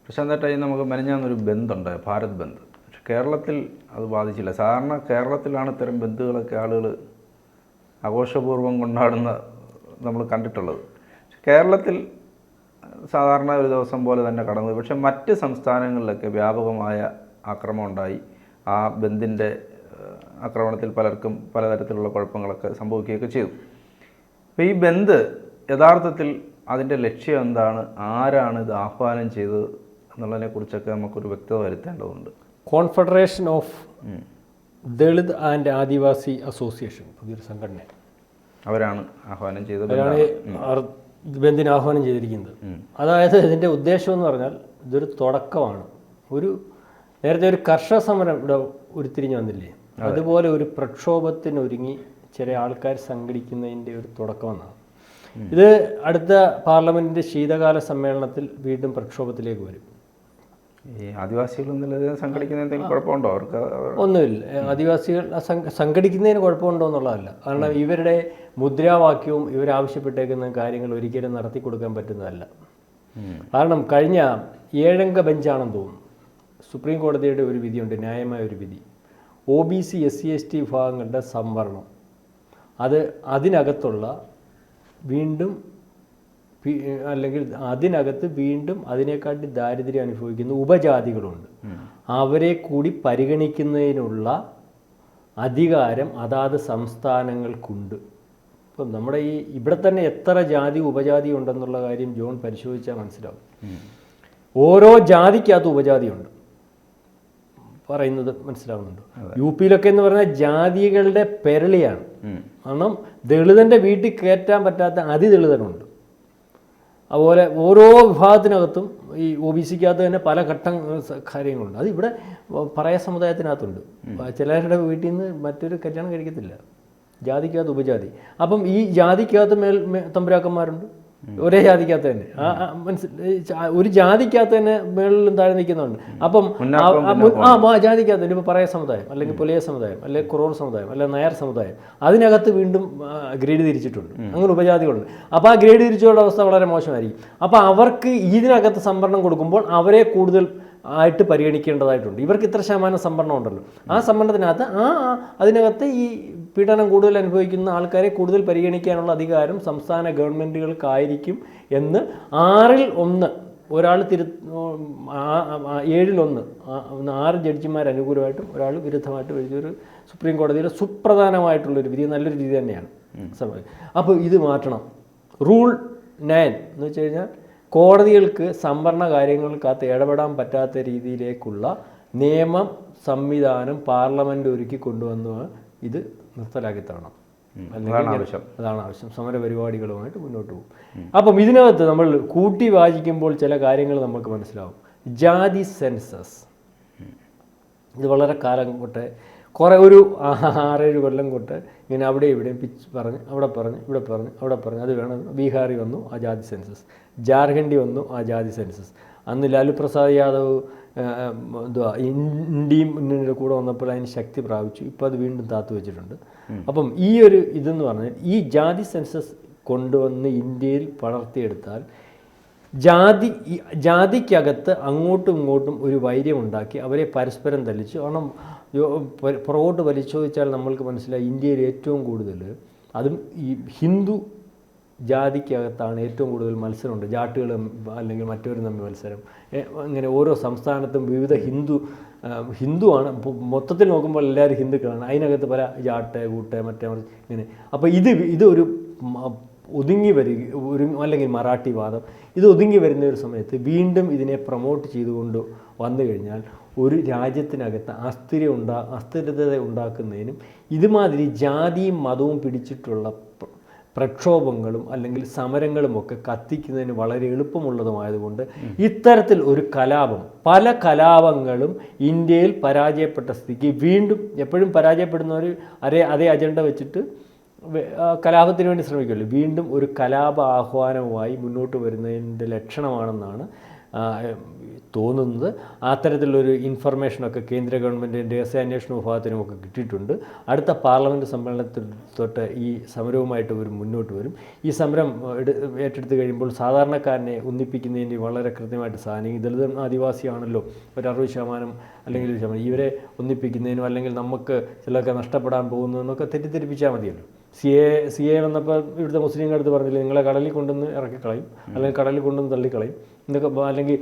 പ്രശാന്തേട്ടായി നമുക്ക് മെനഞ്ഞാന്നൊരു ബന്ധുണ്ട്, ഭാരത് ബന്ദ്. പക്ഷെ കേരളത്തിൽ അത് ബാധിച്ചില്ല. സാധാരണ കേരളത്തിലാണ് ഇത്തരം ബന്ധുകളൊക്കെ ആളുകൾ ആഘോഷപൂർവ്വം കൊണ്ടാടുന്ന നമ്മൾ കണ്ടിട്ടുള്ളത്. പക്ഷെ കേരളത്തിൽ സാധാരണ ഒരു ദിവസം പോലെ തന്നെ കടന്നു. പക്ഷെ മറ്റ് സംസ്ഥാനങ്ങളിലൊക്കെ വ്യാപകമായ ആക്രമണം ഉണ്ടായി. ആ ബന്ദിൻ്റെ ആക്രമണത്തിൽ പലർക്കും പലതരത്തിലുള്ള കുഴപ്പങ്ങളൊക്കെ സംഭവിക്കുകയൊക്കെ ചെയ്തു. അപ്പോൾ ഈ ബന്ദ് യഥാർത്ഥത്തിൽ അതിൻ്റെ ലക്ഷ്യം എന്താണ്, ആരാണ് ഇത് ആഹ്വാനം ചെയ്തത് എന്നുള്ളതിനെക്കുറിച്ചൊക്കെ നമുക്കൊരു വ്യക്തത വരുത്തേണ്ടതുണ്ട്. Confederation of Dalit and Adivasi association, പുതിയൊരു സംഘടന, അവരാണ് ആഹ്വാനം ചെയ്തത്, ബന്ദിന് ആഹ്വാനം ചെയ്തിരിക്കുന്നത്. അതായത് ഇതിൻ്റെ ഉദ്ദേശം എന്ന് പറഞ്ഞാൽ ഇതൊരു തുടക്കമാണ്. നേരത്തെ ഒരു കർഷക സമരം ഇവിടെ ഉരുത്തിരിഞ്ഞ് വന്നില്ലേ, അതുപോലെ ഒരു പ്രക്ഷോഭത്തിനൊരുങ്ങി ചില ആൾക്കാർ സംഘടിക്കുന്നതിൻ്റെ ഒരു തുടക്കമെന്നാണ്. ഇത് അടുത്ത പാർലമെൻറ്റിൻ്റെ ശീതകാല സമ്മേളനത്തിൽ വീണ്ടും പ്രക്ഷോഭത്തിലേക്ക് വരും. ഈ ആദിവാസികൾ സംഘടിക്കുന്ന എന്തെങ്കിലും കുഴപ്പമുണ്ടോ? അവർക്ക് ഒന്നുമില്ല. ആദിവാസികൾ സംഘടിക്കുന്നതിന് കുഴപ്പമുണ്ടോ എന്നുള്ളതല്ല. കാരണം ഇവരുടെ മുദ്രാവാക്യവും ഇവരാവശ്യപ്പെട്ടേക്കുന്ന കാര്യങ്ങൾ ഒരിക്കലും നടത്തി കൊടുക്കാൻ പറ്റുന്നതല്ല. കാരണം കഴിഞ്ഞ 7 ബെഞ്ചാണെന്ന് തോന്നുന്നു, സുപ്രീം കോടതിയുടെ ഒരു വിധിയുണ്ട്, ന്യായമായ ഒരു വിധി. OBC SC/ST വിഭാഗങ്ങളുടെ സംവരണം, അതിനകത്തുള്ള വീണ്ടും അല്ലെങ്കിൽ അതിനകത്ത് വീണ്ടും അതിനെക്കാട്ടി ദാരിദ്ര്യം അനുഭവിക്കുന്ന ഉപജാതികളുണ്ട്. അവരെ കൂടി പരിഗണിക്കുന്നതിനുള്ള അധികാരം അതാത് സംസ്ഥാനങ്ങൾക്കുണ്ട്. ഇപ്പം നമ്മുടെ ഇവിടെ തന്നെ എത്ര ജാതി ഉപജാതി ഉണ്ടെന്നുള്ള കാര്യം ജോൺ പരിശോധിച്ചാൽ മനസ്സിലാവും. ഓരോ ജാതിക്കകത്ത് ഉപജാതിയുണ്ട്, പറയുന്നത് മനസ്സിലാവുന്നുണ്ട്. UP എന്ന് പറഞ്ഞാൽ ജാതികളുടെ പെരളിയാണ്. കാരണം ദളിതൻ്റെ വീട്ടിൽ കയറ്റാൻ പറ്റാത്ത അതിദളിതനുണ്ട്. അതുപോലെ ഓരോ വിഭാഗത്തിനകത്തും ഈ OBCക്കകത്ത് തന്നെ പല കാര്യങ്ങളുണ്ട്. അതിവിടെ പറയ സമുദായത്തിനകത്തുണ്ട്. ചിലരുടെ വീട്ടിൽ നിന്ന് മറ്റൊരു കല്യാണം കഴിക്കത്തില്ല, ജാതിക്കകത്ത് ഉപജാതി. അപ്പം ഈ ജാതിക്കകത്ത് തമ്പുരാക്കന്മാരുണ്ട്, ഒരേ ജാതിക്കകത്ത് തന്നെ. ഒരു ജാതിക്കകത്ത് തന്നെ മേളിലും താഴെ നിൽക്കുന്നുണ്ട്. അപ്പം ജാതിക്കകത്ത് തന്നെ ഇപ്പോൾ പറയ സമുദായം, അല്ലെങ്കിൽ പുലയ സമുദായം, അല്ലെങ്കിൽ കുറോർ സമുദായം, അല്ലെങ്കിൽ നായർ സമുദായം, അതിനകത്ത് വീണ്ടും ഗ്രേഡ് തിരിച്ചിട്ടുണ്ട്. അങ്ങനെ ഉപജാതികളുണ്ട്. അപ്പോൾ ആ ഗ്രേഡ് തിരിച്ചുള്ള അവസ്ഥ വളരെ മോശമായിരിക്കും. അപ്പോൾ അവർക്ക് ഇതിനകത്ത് സംവരണം കൊടുക്കുമ്പോൾ അവരെ കൂടുതൽ ആയിട്ട് പരിഗണിക്കേണ്ടതായിട്ടുണ്ട്. ഇവർക്ക് ഇത്ര ശതമാനം സംവരണം ഉണ്ടല്ലോ, ആ സംവരണത്തിനകത്ത് അതിനകത്ത് ഈ പീഡനം കൂടുതൽ അനുഭവിക്കുന്ന ആൾക്കാരെ കൂടുതൽ പരിഗണിക്കാനുള്ള അധികാരം സംസ്ഥാന ഗവൺമെൻറ്റുകൾക്കായിരിക്കും എന്ന് 1/6 ഒരാൾ 7/1 6 ജഡ്ജിമാർ അനുകൂലമായിട്ടും ഒരാൾ വിരുദ്ധമായിട്ടും എഴുതിയൊരു സുപ്രീം കോടതിയുടെ സുപ്രധാനമായിട്ടുള്ളൊരു വിധി, നല്ലൊരു വിധി തന്നെയാണ്. അപ്പോൾ ഇത് മാറ്റണം. റൂൾ 9 എന്ന് വെച്ച് കഴിഞ്ഞാൽ കോടതികൾക്ക് സംവരണ കാര്യങ്ങൾക്കകത്ത് ഇടപെടാൻ പറ്റാത്ത രീതിയിലേക്കുള്ള നിയമം സംവിധാനം പാർലമെൻറ്റ് ഒരുക്കി കൊണ്ടുവന്ന് ഇത് നിർത്തലാക്കി തരണം. അതാണ് ആവശ്യം. സമര പരിപാടികളുമായിട്ട് മുന്നോട്ട് പോകും. അപ്പം ഇതിനകത്ത് നമ്മൾ കൂട്ടി വായിക്കുമ്പോൾ ചില കാര്യങ്ങൾ നമുക്ക് മനസ്സിലാവും. ജാതി സെൻസസ് ഇത് വളരെ കാലം തൊട്ട് ഒരു 6-7 കൊല്ലം തൊട്ട് ഇങ്ങനെ അവിടെ ഇവിടെ പറഞ്ഞ് അവിടെ പറഞ്ഞ് ഇവിടെ പറഞ്ഞ് അവിടെ പറഞ്ഞ് അത് വേണം. ബീഹാറിൽ വന്നു ആ ജാതി സെൻസസ്, ജാർഖണ്ഡിൽ വന്നു ആ ജാതി സെൻസസ്. അന്ന് ലാലു പ്രസാദ് യാദവ് ഇന്ത്യയും മുന്നണിയുടെ കൂടെ വന്നപ്പോൾ അതിന് ശക്തി പ്രാപിച്ചു. ഇപ്പോൾ അത് വീണ്ടും താത്തു വെച്ചിട്ടുണ്ട്. അപ്പം ഈ ഒരു ഇതെന്ന് പറഞ്ഞാൽ ഈ ജാതി സെൻസസ് കൊണ്ടുവന്ന് ഇന്ത്യയിൽ വളർത്തിയെടുത്താൽ ജാതിക്കകത്ത് അങ്ങോട്ടും ഇങ്ങോട്ടും ഒരു വൈര്യമുണ്ടാക്കി അവരെ പരസ്പരം തല്ലിച്ചു. കാരണം പുറകോട്ട് പരിശോധിച്ചാൽ നമ്മൾക്ക് മനസ്സിലായി, ഇന്ത്യയിൽ ഏറ്റവും കൂടുതൽ അതും ഈ ഹിന്ദു ജാതിക്കകത്താണ് ഏറ്റവും കൂടുതൽ മത്സരമുണ്ട്. ജാട്ടുകളും അല്ലെങ്കിൽ മറ്റവരും തമ്മിൽ മത്സരം. ഇങ്ങനെ ഓരോ സംസ്ഥാനത്തും വിവിധ ഹിന്ദുവാണ് മൊത്തത്തിൽ നോക്കുമ്പോൾ എല്ലാവരും ഹിന്ദുക്കളാണ്. അതിനകത്ത് പല ജാട്ട് കൂട്ട് മറ്റേ ഇങ്ങനെ. അപ്പോൾ ഇതൊരു ഒതുങ്ങി അല്ലെങ്കിൽ മറാഠി വാദം ഇത് ഒതുങ്ങി വരുന്ന ഒരു സമയത്ത് വീണ്ടും ഇതിനെ പ്രൊമോട്ട് ചെയ്തുകൊണ്ട് വന്നു കഴിഞ്ഞാൽ ഒരു രാജ്യത്തിനകത്ത് അസ്ഥിരത ഉണ്ടാക്കുന്നതിനും ഇതുമാതിരി ജാതിയും മതവും പിടിച്ചിട്ടുള്ള പ്രക്ഷോഭങ്ങളും അല്ലെങ്കിൽ സമരങ്ങളുമൊക്കെ കത്തിക്കുന്നതിന് വളരെ എളുപ്പമുള്ളതുമായതുകൊണ്ട് ഇത്തരത്തിൽ ഒരു കലാപം, പല കലാപങ്ങളും ഇന്ത്യയിൽ പരാജയപ്പെട്ട സ്ഥിതിക്ക് വീണ്ടും എപ്പോഴും പരാജയപ്പെടുന്നവർ അതേ അജണ്ട വെച്ചിട്ട് കലാപത്തിന് വേണ്ടി ശ്രമിക്കുമല്ലോ, വീണ്ടും ഒരു കലാപ ആഹ്വാനവുമായി മുന്നോട്ട് വരുന്നതിൻ്റെ ലക്ഷണമാണെന്നാണ് തോന്നുന്നത്. അത്തരത്തിലുള്ളൊരു ഇൻഫർമേഷനൊക്കെ കേന്ദ്ര ഗവൺമെൻറ്റിൻ്റെ രഹസ്യാന്വേഷണ വിഭാഗത്തിനുമൊക്കെ കിട്ടിയിട്ടുണ്ട്. അടുത്ത പാർലമെൻറ്റ് സമ്മേളനത്തിൽ തൊട്ട് ഈ സമരവുമായിട്ട് ഒരു മുന്നോട്ട് വരും. ഈ സമരം ഏറ്റെടുത്ത് കഴിയുമ്പോൾ സാധാരണക്കാരനെ ഒന്നിപ്പിക്കുന്നതിന് വളരെ കൃത്യമായിട്ട് സാധനം ദളിത് ആദിവാസിയാണല്ലോ ഒരു 60% അല്ലെങ്കിൽ 1% ഇവരെ ഒന്നിപ്പിക്കുന്നതിനും അല്ലെങ്കിൽ നമുക്ക് ചിലർക്ക് നഷ്ടപ്പെടാൻ പോകുന്നതെന്നൊക്കെ തെറ്റിദ്ധരിപ്പിച്ചാൽ മതിയല്ലോ. സി എ വന്നപ്പോൾ ഇവിടുത്തെ മുസ്ലിങ്ങളുടെ അടുത്ത് പറഞ്ഞില്ലേ, നിങ്ങളെ കടലിൽ കൊണ്ടുവന്ന് ഇറക്കിക്കളയും അല്ലെങ്കിൽ കടലിൽ കൊണ്ടുവന്ന് തള്ളിക്കളയും എന്നൊക്കെ, അല്ലെങ്കിൽ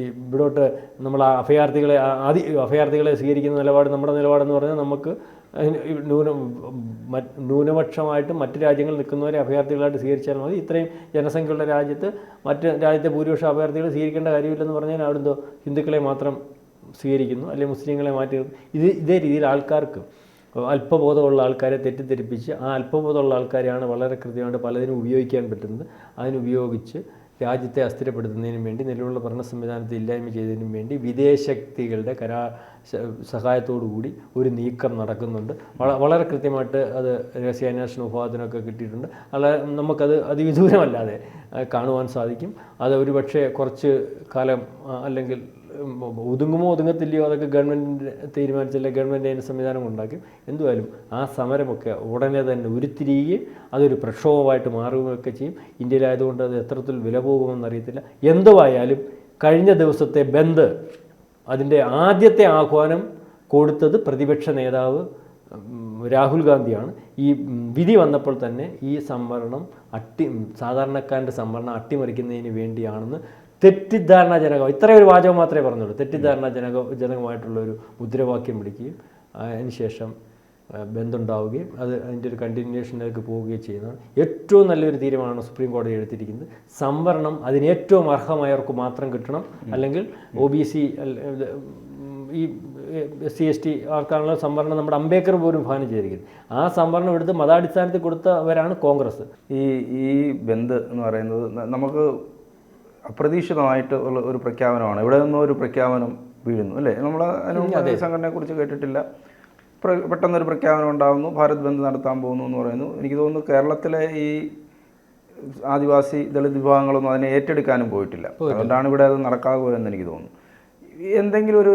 ഇവിടോട്ട് നമ്മൾ അഭയാർത്ഥികളെ സ്വീകരിക്കുന്ന നിലപാട് നമ്മുടെ നിലപാടെന്ന് പറഞ്ഞാൽ നമുക്ക് ന്യൂനപക്ഷമായിട്ട് മറ്റ് രാജ്യങ്ങളിൽ നിൽക്കുന്നവരെ അഭയാർത്ഥികളായിട്ട് സ്വീകരിച്ചാൽ മതി. ഇത്രയും ജനസംഖ്യയുള്ള രാജ്യത്ത് മറ്റ് രാജ്യത്തെ ഭൂരിപക്ഷം അഭയാർത്ഥികൾ സ്വീകരിക്കേണ്ട കാര്യമില്ലെന്ന് പറഞ്ഞാൽ അവിടുന്ന് ഹിന്ദുക്കളെ മാത്രം സ്വീകരിക്കുന്നു അല്ലെങ്കിൽ മുസ്ലിങ്ങളെ മാറ്റി. ഇതേ രീതിയിൽ ആൾക്കാർക്ക് അല്പബോധമുള്ള ആൾക്കാരെ തെറ്റിദ്ധരിപ്പിച്ച് ആ അല്പബോധമുള്ള ആൾക്കാരെയാണ് വളരെ കൃത്യമായിട്ട് പലതിനും ഉപയോഗിക്കാൻ പറ്റുന്നത്. അതിനുപയോഗിച്ച് രാജ്യത്തെ അസ്ഥിരപ്പെടുത്തുന്നതിനും വേണ്ടി നിലവിലുള്ള ഭരണ സംവിധാനത്തെ ഇല്ലായ്മ ചെയ്തതിനും വേണ്ടി വിദേശശക്തികളുടെ സഹായത്തോടു കൂടി ഒരു നീക്കം നടക്കുന്നുണ്ട്. വളരെ കൃത്യമായിട്ട് അത് രഹസ്യാന്വേഷണ വിഭാഗത്തിനൊക്കെ കിട്ടിയിട്ടുണ്ട്. നമുക്കത് അതിവിദൂരമല്ലാതെ കാണുവാൻ സാധിക്കും. അത് ഒരുപക്ഷെ കുറച്ച് കാലം അല്ലെങ്കിൽ ഒതുങ്ങുമോ ഒതുങ്ങത്തില്ലയോ അതൊക്കെ ഗവൺമെൻറ് തീരുമാനിച്ചല്ലേ, ഗവൺമെൻറ് അതിന് സംവിധാനം ഉണ്ടാക്കും. എന്തുവായാലും ആ സമരമൊക്കെ ഉടനെ തന്നെ ഉരുത്തിരിയുകയും അതൊരു പ്രക്ഷോഭമായിട്ട് മാറുകയൊക്കെ ചെയ്യും. ഇന്ത്യയിലായതുകൊണ്ട് അത് എത്രത്തിൽ വില പോകുമെന്നറിയത്തില്ല. എന്തുവായാലും കഴിഞ്ഞ ദിവസത്തെ ബന്ദ് അതിൻ്റെ ആദ്യത്തെ ആഹ്വാനം കൊടുത്തത് പ്രതിപക്ഷ നേതാവ് രാഹുൽ ഗാന്ധിയാണ്. ഈ വിധി വന്നപ്പോൾ തന്നെ ഈ സംവരണം സാധാരണക്കാരൻ്റെ സംവരണം അട്ടിമറിക്കുന്നതിന് വേണ്ടിയാണെന്ന് തെറ്റിദ്ധാരണാജനകം, ഇത്രയും ഒരു വാചകം മാത്രമേ പറഞ്ഞുള്ളൂ, തെറ്റിദ്ധാരണാജനകമായിട്ടുള്ളൊരു മുദ്രാവാക്യം പിടിക്കുകയും അതിനുശേഷം ബന്ധമുണ്ടാവുകയും അതിൻ്റെ ഒരു കണ്ടിന്യൂഷനിലേക്ക് പോവുകയും ചെയ്യുന്നതാണ്. ഏറ്റവും നല്ലൊരു തീരുമാനമാണ് സുപ്രീം കോടതി എടുത്തിരിക്കുന്നത്. സംവരണം അതിന് ഏറ്റവും അർഹമായവർക്ക് മാത്രം കിട്ടണം, അല്ലെങ്കിൽ OBC ഈ SC/ST ആർക്കാണല്ലോ സംവരണം നമ്മുടെ അംബേദ്കർ പോലും ഭാനം ചെയ്തിരിക്കുന്നത്. ആ സംവരണം എടുത്ത് മതാടിസ്ഥാനത്തിൽ കൊടുത്തവരാണ് കോൺഗ്രസ്. ഈ ബന്ദ് എന്ന് പറയുന്നത് നമുക്ക് അപ്രതീക്ഷിതമായിട്ട് ഉള്ള ഒരു പ്രഖ്യാപനമാണ്. ഇവിടെ നിന്നും ഒരു പ്രഖ്യാപനം വീഴുന്നു അല്ലേ? നമ്മൾ അതിന് സംഘടനയെക്കുറിച്ച് കേട്ടിട്ടില്ല. പെട്ടെന്നൊരു പ്രഖ്യാപനം ഉണ്ടാകുന്നു, ഭാരത് ബന്ദ് നടത്താൻ പോകുന്നു എന്ന് പറയുന്നു. എനിക്ക് തോന്നുന്നു കേരളത്തിലെ ഈ ആദിവാസി ദളിത് വിഭാഗങ്ങളൊന്നും അതിനെ ഏറ്റെടുക്കാനും പോയിട്ടില്ല. അതുകൊണ്ടാണ് ഇവിടെ അത് നടക്കാതെ പോയതെന്ന് എനിക്ക് തോന്നുന്നു. എന്തെങ്കിലും ഒരു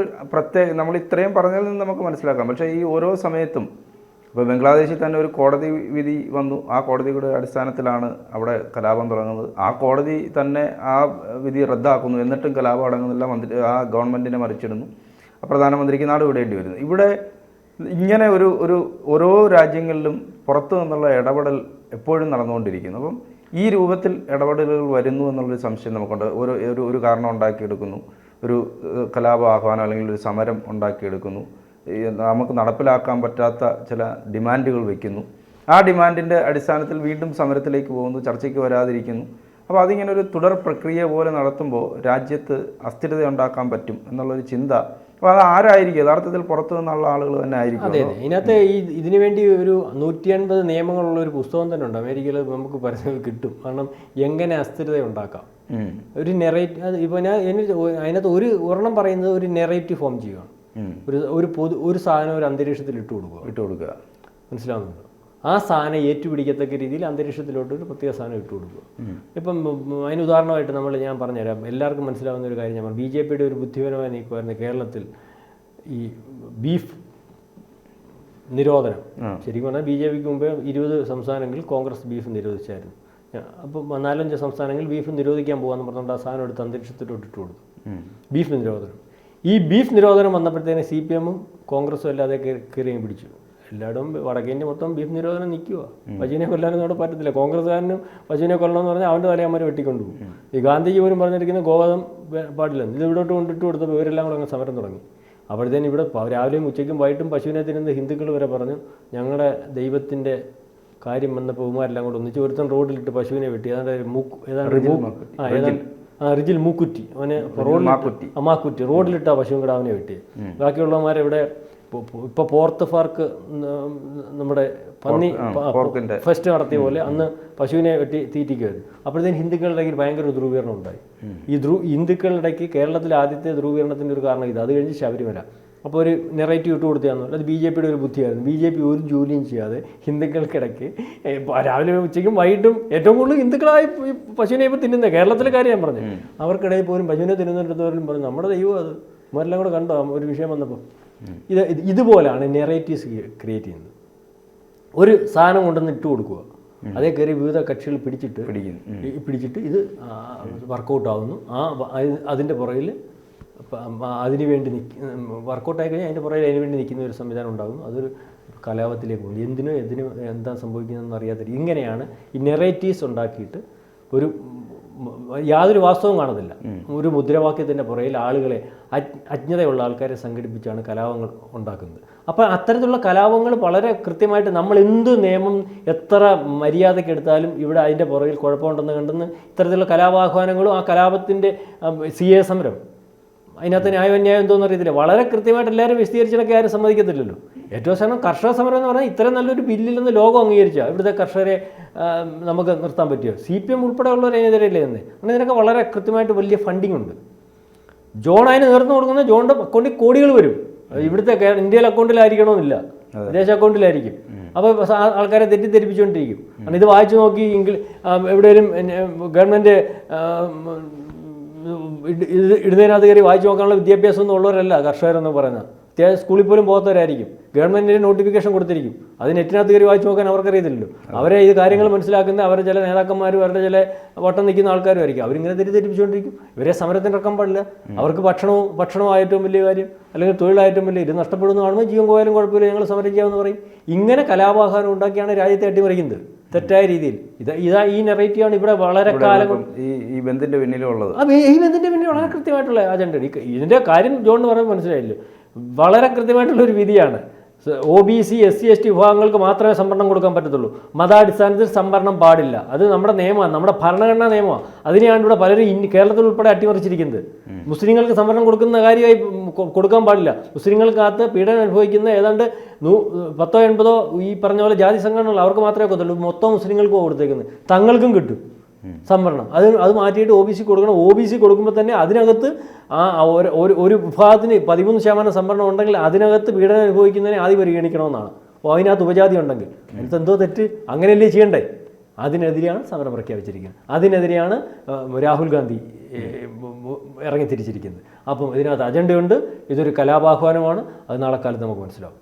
നമ്മൾ ഇത്രയും പറഞ്ഞതിൽ നിന്ന് നമുക്ക് മനസ്സിലാക്കാം. പക്ഷേ ഈ ഓരോ സമയത്തും ഇപ്പോൾ ബംഗ്ലാദേശിൽ തന്നെ ഒരു കോടതി വിധി വന്നു. ആ കോടതിയുടെ അടിസ്ഥാനത്തിലാണ് അവിടെ കലാപം തുടങ്ങുന്നത്. ആ കോടതി തന്നെ ആ വിധി റദ്ദാക്കുന്നു. എന്നിട്ടും കലാപം അടങ്ങുന്നില്ല. ആ ഗവൺമെൻറ്റിനെ മറിച്ചിടുന്നു. പ്രധാനമന്ത്രിക്ക് നാട് വിടേണ്ടി വരുന്നു. ഇവിടെ ഇങ്ങനെ ഓരോ രാജ്യങ്ങളിലും പുറത്തു നിന്നുള്ള ഇടപെടൽ എപ്പോഴും നടന്നുകൊണ്ടിരിക്കുന്നു. അപ്പം ഈ രൂപത്തിൽ ഇടപെടലുകൾ വരുന്നു എന്നുള്ളൊരു സംശയം നമുക്കുണ്ട്. ഒരു കാരണം ഉണ്ടാക്കിയെടുക്കുന്നു, ഒരു കലാപ ആഹ്വാനം അല്ലെങ്കിൽ ഒരു സമരം ഉണ്ടാക്കിയെടുക്കുന്നു, നമുക്ക് നടപ്പിലാക്കാൻ പറ്റാത്ത ചില ഡിമാൻഡുകൾ വയ്ക്കുന്നു. ആ ഡിമാൻഡിൻ്റെ അടിസ്ഥാനത്തിൽ വീണ്ടും സമരത്തിലേക്ക് പോകുന്നു, ചർച്ചയ്ക്ക് വരാതിരിക്കുന്നു. അപ്പോൾ അതിങ്ങനെ ഒരു തുടർ പ്രക്രിയ പോലെ നടത്തുമ്പോൾ രാജ്യത്ത് അസ്ഥിരത ഉണ്ടാക്കാൻ പറ്റും എന്നുള്ളൊരു ചിന്ത. അപ്പോൾ അത് ആരായിരിക്കും? യഥാർത്ഥത്തിൽ പുറത്തു നിന്നുള്ള ആളുകൾ തന്നെ ആയിരിക്കും. അതെ, ഇതിനകത്ത് ഇതിനു വേണ്ടി ഒരു 150 നിയമങ്ങളുള്ള ഒരു പുസ്തകം തന്നെ ഉണ്ട്. അമേരിക്കയിൽ നമുക്ക് പരസ്യം കിട്ടും. കാരണം എങ്ങനെ അസ്ഥിരത ഉണ്ടാക്കാം, ഒരു നെറേറ്റീവ്. ഇപ്പോൾ അതിനകത്ത് ഒരെണ്ണം പറയുന്നത് ഒരു നെറേറ്റീവ് ഫോം ചെയ്യുകയാണ്. ഒരു സാധനം ഒരു അന്തരീക്ഷത്തിൽ ഇട്ട് കൊടുക്കുക. മനസ്സിലാവുന്നുണ്ടോ? ആ സാധനം ഏറ്റുപിടിക്കത്തക്ക രീതിയിൽ അന്തരീക്ഷത്തിലോട്ട് ഒരു പ്രത്യേക സാധനം ഇട്ട് കൊടുക്കുക. ഇപ്പം അതിന് ഉദാഹരണമായിട്ട് ഞാൻ പറഞ്ഞുതരാം, എല്ലാവർക്കും മനസ്സിലാവുന്ന ഒരു കാര്യം ഞാൻ പറഞ്ഞു. BJPയുടെ ഒരു ബുദ്ധിപരമായ നീക്കമായിരുന്നു കേരളത്തിൽ ഈ ബീഫ് നിരോധനം. ശരിക്കും പറഞ്ഞാൽ BJPക്ക് മുമ്പേ 20 സംസ്ഥാനങ്ങളിൽ കോൺഗ്രസ് ബീഫ് നിരോധിച്ചായിരുന്നു. അപ്പം 4-5 സംസ്ഥാനങ്ങളിൽ ബീഫ് നിരോധിക്കാൻ പോകാമെന്ന് പറഞ്ഞുകൊണ്ട് ആ സാധനം എടുത്ത് അന്തരീക്ഷത്തിലോട്ട് ഇട്ട് കൊടുത്തു. ബീഫ് നിരോധനം. ഈ ബീഫ് നിരോധനം വന്നപ്പോഴത്തേന് CPM-ഉം കോൺഗ്രസും അല്ലാതെ കയറിയും പിടിച്ചു. എല്ലായിടവും വടക്കേന്ത്യ മൊത്തം ബീഫ് നിരോധനം നിൽക്കുക. പശുവിനെ കൊല്ലാനൊന്നും അവിടെ പറ്റത്തില്ല. കോൺഗ്രസ്സുകാരനും പശുവിനെ കൊല്ലണമെന്ന് പറഞ്ഞാൽ അവൻ്റെ തലയന്മാർ വെട്ടിക്കൊണ്ടുപോകും. ഈ ഗാന്ധിജി പോലും പറഞ്ഞിരിക്കുന്ന ഗോവധം പാടില്ലെന്ന്. ഇത് ഇവിടോട്ട് കൊണ്ടിട്ട് കൊടുത്തപ്പോൾ ഇവരെല്ലാം കൂടെ അങ്ങ് സമരം തുടങ്ങി. അപ്പോഴത്തേനും ഇവിടെ രാവിലെയും ഉച്ചയ്ക്കും വൈകിട്ടും പശുവിനെ തിരുന്ന ഹിന്ദുക്കൾ വരെ പറഞ്ഞു, ഞങ്ങളുടെ ദൈവത്തിൻ്റെ കാര്യം വന്നപ്പോൾ ഉമാരെല്ലാം കൂടെ ഒന്നിച്ച് ഒരുത്തൻ റോഡിലിട്ട് പശുവിനെ വെട്ടി. റിജിൽ മൂക്കുറ്റി, അവനെ മാക്കുറ്റി റോഡിലിട്ട് ആ പശുവും കൂടെ അവനെ വെട്ടി. ബാക്കിയുള്ളവന്മാരെവിടെ ഇപ്പോൾ പോർത്ത് ഫാർക്ക് നമ്മുടെ പന്നി ഫെസ്റ്റ് നടത്തിയ പോലെ അന്ന് പശുവിനെ വെട്ടി തീറ്റിക്കുമായിരുന്നു. അപ്പോഴത്തേക്കും ഹിന്ദുക്കളുടെ ഇടയ്ക്ക് ഭയങ്കര ധ്രുവീകരണം ഉണ്ടായി. ഈ ഹിന്ദുക്കളുടെ ഇടയ്ക്ക് കേരളത്തിലെ ആദ്യത്തെ ധ്രുവീകരണത്തിൻ്റെ ഒരു കാരണം ഇത്. അത് കഴിഞ്ഞ് ശബരിമല അപ്പോൾ ഒരു നെറേറ്റീവ് ഇട്ട് കൊടുത്തതാന്ന് പറഞ്ഞാൽ അത് BJP യുടെ ഒരു ബുദ്ധിയായിരുന്നു. BJP ഒരു ജോലിയും ചെയ്യാതെ ഹിന്ദുക്കൾക്കിടയ്ക്ക് രാവിലെ ഉച്ചയ്ക്കും വൈകിട്ടും ഏറ്റവും കൂടുതൽ ഹിന്ദുക്കളായി പശുവിനെ ഇപ്പോൾ തിന്നുന്നത്, കേരളത്തിലെ കാര്യം ഞാൻ പറഞ്ഞു, അവർക്കിടയിൽ പോലും പശുവിനെ തിന്നുന്നിടത്തോലും പറഞ്ഞു നമ്മുടെ ദൈവം അത് ഇവരെല്ലാം കൂടെ കണ്ടോ ഒരു വിഷയം വന്നപ്പോൾ. ഇതുപോലെയാണ് നെറേറ്റീവ്സ് ക്രിയേറ്റ് ചെയ്യുന്നത്. ഒരു സാധനം കൊണ്ടുവന്ന് ഇട്ട് കൊടുക്കുക, അതേ കയറി വിവിധ കക്ഷികൾ പിടിച്ചിട്ട് ഇത് വർക്കൗട്ട് ആവുന്നു. അതിൻ്റെ പുറകിൽ അതിനുവേണ്ടി വർക്കൗട്ടായി കഴിഞ്ഞാൽ അതിൻ്റെ പുറകിൽ അതിന് വേണ്ടി നിൽക്കുന്ന ഒരു സംവിധാനം ഉണ്ടാകുന്നു. അതൊരു കലാപത്തിലേക്ക് പോകുന്നു. എന്തിനും എന്താ സംഭവിക്കുന്നതെന്ന് അറിയാത്ത ഇങ്ങനെയാണ് ഈ നെറേറ്റീവ്സ് ഉണ്ടാക്കിയിട്ട് ഒരു യാതൊരു വാസ്തവവും കാണത്തില്ല. ഒരു മുദ്രാവാക്യത്തിൻ്റെ പുറകിൽ ആളുകളെ അജ്ഞതയുള്ള ആൾക്കാരെ സംഘടിപ്പിച്ചാണ് കലാപങ്ങൾ ഉണ്ടാക്കുന്നത്. അപ്പോൾ അത്തരത്തിലുള്ള കലാപങ്ങൾ വളരെ കൃത്യമായിട്ട് നമ്മൾ എന്ത് നിയമം എത്ര മര്യാദയ്ക്ക് എടുത്താലും ഇവിടെ അതിൻ്റെ പുറകിൽ കുഴപ്പമുണ്ടെന്ന് കണ്ടെന്ന് ഇത്തരത്തിലുള്ള കലാപാഹ്വാനങ്ങളും ആ കലാപത്തിൻ്റെ CA സമരം അതിനകത്ത് ന്യായം എന്തോന്ന് അറിയത്തില്ല. വളരെ കൃത്യമായിട്ട് എല്ലാവരും വിശദീകരിച്ചിടയ്ക്ക് ആരും സമ്മതിക്കത്തില്ലല്ലോ. ഏറ്റവും അവസാനം കർഷക സമരം എന്ന് പറഞ്ഞാൽ ഇത്രയും നല്ലൊരു ബില്ലില്ലെന്ന് ലോകം അംഗീകരിച്ച ഇവിടുത്തെ കർഷകരെ നമുക്ക് നിർത്താൻ പറ്റുമോ? CPM ഉൾപ്പെടെയുള്ളവർ അതിനെതിരെയല്ലേ തന്നെ. അങ്ങനെ ഇതിനൊക്കെ വളരെ കൃത്യമായിട്ട് വലിയ ഫണ്ടിങ് ഉണ്ട്. ജോൺ അതിന് നേർന്നു കൊടുക്കുന്ന ജോണിൻ്റെ അക്കൗണ്ടിൽ കോടികൾ വരും. ഇവിടുത്തെ ഇന്ത്യയിലെ അക്കൗണ്ടിലായിരിക്കണമെന്നില്ല, വിദേശ അക്കൗണ്ടിലായിരിക്കും. അപ്പോൾ ആൾക്കാരെ തെറ്റിദ്ധരിപ്പിച്ചുകൊണ്ടിരിക്കും. കാരണം ഇത് വായിച്ചു നോക്കി എവിടെയും ഗവൺമെൻറ് ഇടുന്നതിനകത്ത് കയറി വായിച്ചു നോക്കാനുള്ള വിദ്യാഭ്യാസം ഒന്നും ഉള്ളവരല്ല കർഷകരെന്ന് പറയുന്നത്. അത്യാവശ്യം സ്കൂളിൽ പോലും പോകാത്തവരായിരിക്കും. ഗവൺമെൻറ്റിന് നോട്ടിഫിക്കേഷൻ കൊടുത്തിരിക്കും, അത് നെറ്റിനകത്ത് കയറി വായിച്ചു നോക്കാൻ അവർക്കറിയത്തില്ലല്ലോ. അവരെ ഇത് കാര്യങ്ങൾ മനസ്സിലാക്കുന്ന അവരുടെ ചില നേതാക്കന്മാരും അവരുടെ ചില വട്ടം നിൽക്കുന്ന ആൾക്കാരും ആയിരിക്കും. അവരിങ്ങനെ തെറ്റിദ്ധരിപ്പിച്ചുകൊണ്ടിരിക്കും. ഇവരെ സമരത്തിന് ഇറക്കാൻ പാടില്ല. അവർക്ക് ഭക്ഷണവും ഏറ്റവും വലിയ കാര്യം, അല്ലെങ്കിൽ തൊഴിലായിട്ടും വലിയ ഇത് നഷ്ടപ്പെടുന്ന കാണുമ്പോൾ ജീവൻ പോയാലും കുഴപ്പമില്ല, ഞങ്ങൾ സമരം ചെയ്യാമെന്ന് പറയും. ഇങ്ങനെ കലാപാഹാരം ഉണ്ടാക്കിയാണ് രാജ്യത്തെ അട്ടിമറിക്കുന്നത് തെറ്റായ രീതിയിൽ. ഇതാ ഈ നെറേറ്റീവാണ് ഇവിടെ വളരെ കാലം ഈ ബന്ധിൻ്റെ പിന്നിലുള്ളത്. ഈ ബന്ധിൻ്റെ പിന്നിൽ വളരെ കൃത്യമായിട്ടുള്ള അജണ്ട. ഇതിൻ്റെ കാര്യം ജോണിന് പറയാൻ മനസ്സിലായില്ലേ, വളരെ കൃത്യമായിട്ടുള്ളൊരു വിധിയാണ്. OBC SC ST വിഭാഗങ്ങൾക്ക് മാത്രമേ സംവരണം കൊടുക്കാൻ പറ്റത്തുള്ളൂ. മതാടിസ്ഥാനത്തിൽ സംവരണം പാടില്ല. അത് നമ്മുടെ നിയമമാണ്, നമ്മുടെ ഭരണഘടനാ നിയമമാണ്. അതിനെയാണ് ഇവിടെ പലരും കേരളത്തിൽ ഉൾപ്പെടെ അട്ടിമറിച്ചിരിക്കുന്നത്. മുസ്ലിങ്ങൾക്ക് സംവരണം കൊടുക്കുന്ന കാര്യമായി കൊടുക്കാൻ പാടില്ല. മുസ്ലിങ്ങൾക്കകത്ത് പീഡനം അനുഭവിക്കുന്ന ഏതാണ്ട് 10 80 ഈ പറഞ്ഞ പോലെ ജാതി സംഘടനകൾ അവർക്ക് മാത്രമേ കൊടുത്തുള്ളൂ. മൊത്തം മുസ്ലിങ്ങൾക്ക് കൊടുത്തേക്കുന്നത്, തങ്ങൾക്കും കിട്ടും സംവരണം. അത് മാറ്റിയിട്ട് OBC കൊടുക്കണം. OBC കൊടുക്കുമ്പോൾ തന്നെ അതിനകത്ത് ഒരു വിഭാഗത്തിന് 13% സംവരണം ഉണ്ടെങ്കിൽ അതിനകത്ത് പീഡനം അനുഭവിക്കുന്നതിനെ ആദ്യം പരിഗണിക്കണമെന്നാണ്. അപ്പോൾ അതിനകത്ത് ഉപജാതി ഉണ്ടെങ്കിൽ അതിനകത്ത് എന്തോ തെറ്റ്, അങ്ങനെയല്ലേ ചെയ്യണ്ടേ? അതിനെതിരെയാണ് സമരം പ്രഖ്യാപിച്ചിരിക്കുന്നത്. അതിനെതിരെയാണ് രാഹുൽ ഗാന്ധി ഇറങ്ങിത്തിരിച്ചിരിക്കുന്നത്. അപ്പം ഇതിനകത്ത് അജണ്ടയുണ്ട്. ഇതൊരു കലാപാഹ്വാനമാണ്. അത് നാളെ കാലത്ത് നമുക്ക് മനസ്സിലാവും.